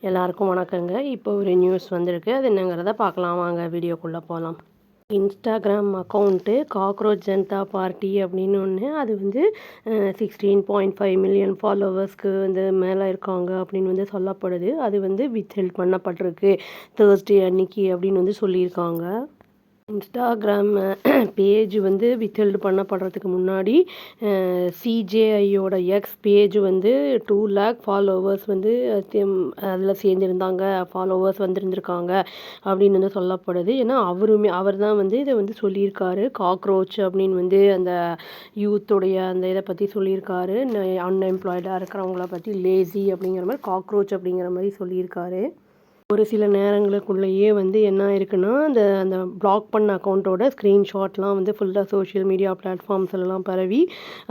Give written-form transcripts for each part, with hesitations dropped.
எல்லாருக்கும் வணக்கங்க. இப்போ ஒரு நியூஸ் வந்திருக்கு. அது என்னங்கிறத பார்க்கலாம் வாங்க வீடியோக்குள்ளே போகலாம். Instagram account cockroach Janata party அப்படின்னு ஒன்று அது வந்து 16.5 மில்லியன் ஃபாலோவர்ஸ்க்கு வந்து மேலே இருக்காங்க அப்படின்னு வந்து சொல்லப்படுது. அது வந்து வித்ஹெல்ட் பண்ணப்பட்டிருக்கு தேர்ஸ்டே அன்னைக்கு அப்படின்னு வந்து சொல்லியிருக்காங்க. இன்ஸ்டாகிராம் பேஜ் வந்து வித்ஹெல்டு பண்ணப்படுறதுக்கு முன்னாடி சிஜேஐயோட எக்ஸ் பேஜ் வந்து 2 லேக் ஃபாலோவர்ஸ் வந்து அதில் சேர்ந்துருந்தாங்க, ஃபாலோவர்ஸ் வந்திருந்திருக்காங்க அப்படின்னு வந்து சொல்லப்படுது. ஏன்னா அவர் தான் வந்து இதை வந்து சொல்லியிருக்காரு. காக்ரோச் அப்படின்னு வந்து அந்த யூத்துடைய அந்த இதை பற்றி சொல்லியிருக்காரு. அன்எம்ப்ளாய்டாக இருக்கிறவங்கள பற்றி லேசி அப்படிங்கிற மாதிரி காக்ரோச் அப்படிங்கிற மாதிரி சொல்லியிருக்காரு. ஒரு சில நேரங்களுக்குள்ளேயே வந்து என்ன ஆயிருக்குன்னா, அந்த அந்த பிளாக் பண்ண அக்கௌண்ட்டோட ஸ்க்ரீன்ஷாட்லாம் வந்து ஃபுல்லாக சோஷியல் மீடியா பிளாட்ஃபார்ம்ஸ்லலாம் பரவி,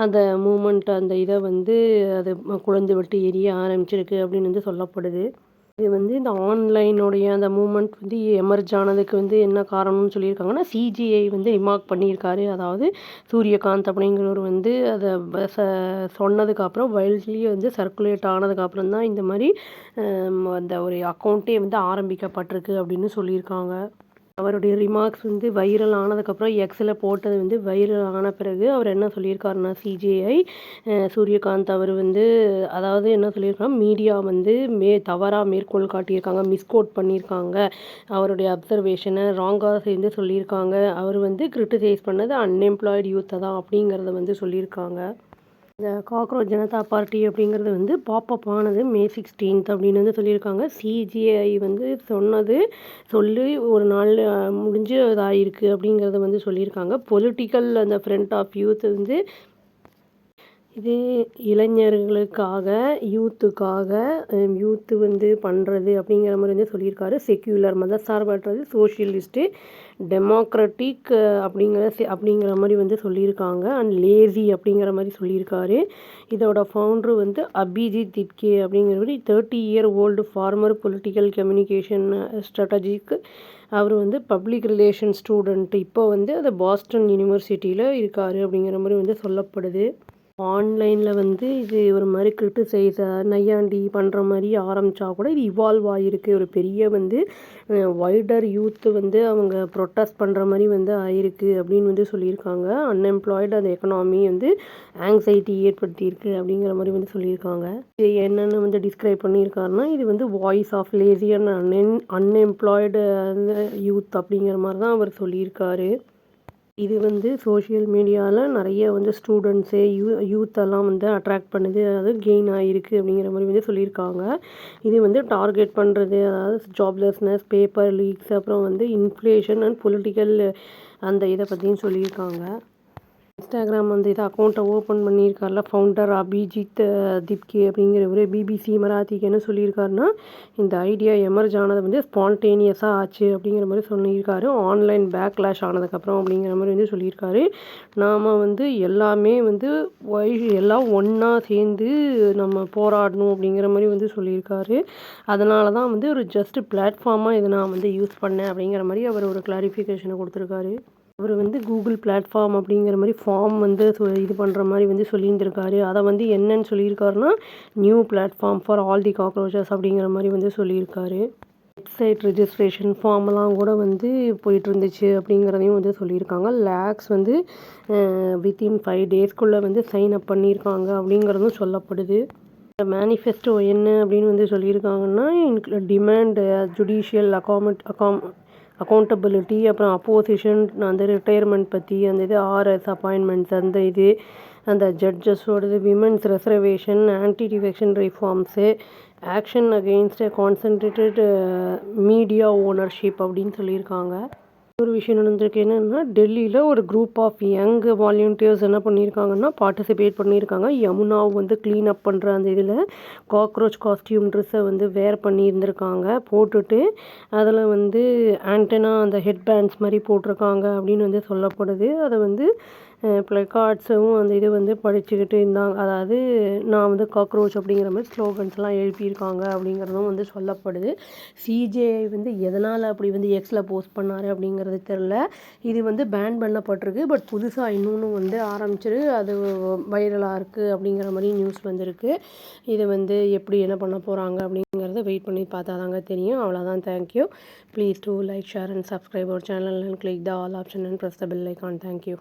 அந்த மூமெண்ட் அந்த இதை வந்து அது கொழுந்து விட்டு எரிய ஆரம்பிச்சிருக்கு அப்படின்னு வந்து சொல்லப்படுது. இது வந்து இந்த ஆன்லைனுடைய அந்த மூமெண்ட் வந்து எமர்ஜ் ஆனதுக்கு வந்து என்ன காரணம்னு சொல்லியிருக்காங்கன்னா, சிஜிஐ வந்து ரிமார்க் பண்ணியிருக்காரு. அதாவது சூரியகாந்த் அப்படிங்கிறவர் வந்து அதை சொன்னதுக்கப்புறம் வைல்ட்லி வந்து சர்க்குலேட் ஆனதுக்கப்புறம் தான் இந்த மாதிரி அந்த ஒரு அக்கௌண்ட்டே வந்து ஆரம்பிக்கப்பட்டிருக்கு அப்படின்னு சொல்லியிருக்காங்க. அவருடைய ரிமார்க்ஸ் வந்து வைரல் ஆனதுக்கப்புறம் எக்ஸில் போட்டது வந்து வைரல் ஆன பிறகு அவர் என்ன சொல்லியிருக்காருன்னா, சிஜேஐ சூரியகாந்த் அவர் வந்து அதாவது என்ன சொல்லியிருக்காங்க, மீடியா வந்து தவறாக மேற்கோள் காட்டியிருக்காங்க, மிஸ்கோட் பண்ணியிருக்காங்க, அவருடைய அப்சர்வேஷனை ராங்காக சேர்ந்து சொல்லியிருக்காங்க, அவர் வந்து கிரிட்டிசைஸ் பண்ணது அன்எம்ப்ளாய்டு யூத்தை தான் அப்படிங்கிறத வந்து சொல்லியிருக்காங்க. இந்த காக்ரோச் ஜனதா பார்ட்டி அப்படிங்கிறது வந்து பாப்பப் ஆனது மே 16 அப்படின்னு வந்து சொல்லியிருக்காங்க. சிஜிஐ வந்து சொல்லி ஒரு நாள் முடிஞ்சு இதாகிருக்கு அப்படிங்கிறத வந்து சொல்லியிருக்காங்க. பொலிட்டிக்கல் அந்த ஃப்ரண்ட் ஆஃப் யூத் வந்து இது இளைஞர்களுக்காக யூத்து வந்து பண்ணுறது அப்படிங்கிற மாதிரி வந்து சொல்லியிருக்காரு. செக்யூலர் மதசார்பற்றது, சோஷியலிஸ்ட்டு, டெமோக்ராட்டிக் அப்படிங்கிற மாதிரி வந்து சொல்லியிருக்காங்க. அண்ட் லேசி அப்படிங்கிற மாதிரி சொல்லியிருக்காரு. இதோட ஃபவுண்டர் வந்து அபிஜித் திப்கே அப்படிங்கிறவர் 30 year old former political communication ஸ்ட்ராட்டஜிக்கு. அவர் வந்து பப்ளிக் ரிலேஷன் ஸ்டூடெண்ட். இப்போ வந்து அது பாஸ்டன் யூனிவர்சிட்டியில் இருக்கார் அப்படிங்கிற மாதிரி வந்து சொல்லப்படுது. ஆன்லைனில் வந்து இது ஒரு மாதிரி கிரிட்டிசைஸை நையாண்டி பண்ணுற மாதிரி ஆரம்பித்தா கூட இது இவால்வ் ஆகிருக்கு. ஒரு பெரிய வந்து வைடர் யூத்து வந்து அவங்க ப்ரொட்டஸ்ட் பண்ணுற மாதிரி வந்து ஆயிருக்கு அப்படின்னு வந்து சொல்லியிருக்காங்க. அன்எம்ப்ளாய்டு அந்த எக்கனாமி வந்து ஆங்ஸைட்டி ஏற்படுத்தியிருக்கு அப்படிங்கிற மாதிரி வந்து சொல்லியிருக்காங்க. இது என்னென்னு வந்து டிஸ்கிரைப் பண்ணியிருக்காருன்னா, இது வந்து voice of lazy and unemployed youth அப்படிங்கிற மாதிரி தான் அவர் சொல்லியிருக்காரு. இது வந்து சோஷியல் மீடியாவில் நிறைய வந்து ஸ்டூடெண்ட்ஸு யூத்தெல்லாம் வந்து அட்ராக்ட் பண்ணுது, அதாவது கெயின் ஆகிருக்கு அப்படிங்கிற மாதிரி வந்து சொல்லியிருக்காங்க. இது வந்து டார்கெட் பண்ணுறது, அதாவது ஜாப்லெஸ்னஸ், பேப்பர் லீக்ஸ், அப்புறம் வந்து இன்ஃப்ளேஷன் அண்ட் பொலிட்டிக்கல் அந்த இதை பற்றியும் சொல்லியிருக்காங்க. இன்ஸ்டாகிராம் வந்து இதை அக்கௌண்ட்டை ஓப்பன் பண்ணியிருக்காருல ஃபவுண்டர் அபிஜித் திப்கே அப்படிங்கிறவர் பிபிசி மராத்திக்கு என்ன சொல்லியிருக்காருன்னா, இந்த ஐடியா எமர்ஜ் ஆனது வந்து ஸ்பான்டேனியஸாக ஆச்சு அப்படிங்கிற மாதிரி சொல்லியிருக்காரு. ஆன்லைன் பேக்லாஷ் ஆனதுக்கப்புறம் அப்படிங்கிற மாதிரி வந்து சொல்லியிருக்காரு. நாம் வந்து எல்லாமே வந்து எல்லாம் ஒன்றா சேர்ந்து நம்ம போராடணும் அப்படிங்கிற மாதிரி வந்து சொல்லியிருக்காரு. அதனால தான் வந்து ஒரு ஜஸ்ட் பிளாட்ஃபார்மாக இதை நான் வந்து யூஸ் பண்ணேன் அப்படிங்கிற மாதிரி அவர் ஒரு கிளாரிஃபிகேஷனை கொடுத்துருக்காரு. அவர் வந்து கூகுள் பிளாட்ஃபார்ம் அப்படிங்கிற மாதிரி ஃபார்ம் வந்து இது பண்ணுற மாதிரி வந்து சொல்லியிருந்திருக்காரு. அதை வந்து என்னன்னு சொல்லியிருக்காருன்னா, new platform for all the cockroaches அப்படிங்கிற மாதிரி வந்து சொல்லியிருக்காரு. வெப்சைட் ரெஜிஸ்ட்ரேஷன் ஃபார்ம்லாம் கூட வந்து போயிட்டு இருந்துச்சு அப்படிங்கிறதையும் வந்து சொல்லியிருக்காங்க. லேக்ஸ் வந்து வித்தின் 5 டேஸ்க்குள்ளே வந்து சைன் அப் பண்ணியிருக்காங்க அப்படிங்கிறதும் சொல்லப்படுது. மேனிஃபெஸ்டோ என்ன அப்படின்னு வந்து சொல்லியிருக்காங்கன்னா, டிமாண்ட் ஜுடிஷியல் அக்கௌண்டபிலிட்டி, அப்புறம் அப்போசிஷன், அந்த ரிட்டையர்மெண்ட் பற்றி அந்த இது, ஆர்எஸ் அப்பாயின்மெண்ட்ஸ் அந்த இது, அந்த ஜட்ஜஸோடது, women's reservation, anti defection reforms, action against concentrated media ownership அப்படின்னு சொல்லியிருக்காங்க. ஒரு விஷயம் நடந்திருக்கு. என்னென்னா, டெல்லியில் ஒரு குரூப் ஆஃப் யங் வாலண்டியர்ஸ் என்ன பண்ணியிருக்காங்கன்னா, பார்ட்டிசிபேட் பண்ணியிருக்காங்க. யமுனாவை வந்து க்ளீன் அப் பண்ணுற அந்த இதில் காக்ரோச் காஸ்டியூம் ட்ரெஸ்ஸை வந்து வேர் பண்ணியிருந்திருக்காங்க. போட்டுட்டு அதில் வந்து ஆண்டனா அந்த ஹெட் பேண்ட்ஸ் மாதிரி போட்டிருக்காங்க அப்படின்னு வந்து சொல்லப்படுது. அதை வந்து ப்ளக்கார்ட்ஸும் அந்த இது வந்து படிச்சுக்கிட்டு இருந்தாங்க. அதாவது நான் வந்து காக்ரோச் அப்படிங்கிற மாதிரி ஸ்லோகன்ஸ்லாம் எழுப்பியிருக்காங்க அப்படிங்கிறதும் வந்து சொல்லப்படுது. சிஜேஐ வந்து எதனால் அப்படி வந்து எக்ஸில் போஸ்ட் பண்ணார் அப்படிங்கிறது தெரில. இது வந்து பேன் பண்ணப்பட்டிருக்கு. பட் புதுசாக இன்னொன்று வந்து ஆரம்பிச்சிரு அது வைரலாக இருக்குது அப்படிங்கிற மாதிரி நியூஸ் வந்திருக்கு. இது வந்து எப்படி என்ன பண்ண போகிறாங்க அப்படிங்கிறத வெயிட் பண்ணி பார்த்தா தாங்க தெரியும். அவ்வளோதான். Thank you. Please do like, share and subscribe our channel and click the all option and press the bell icon. Thank you.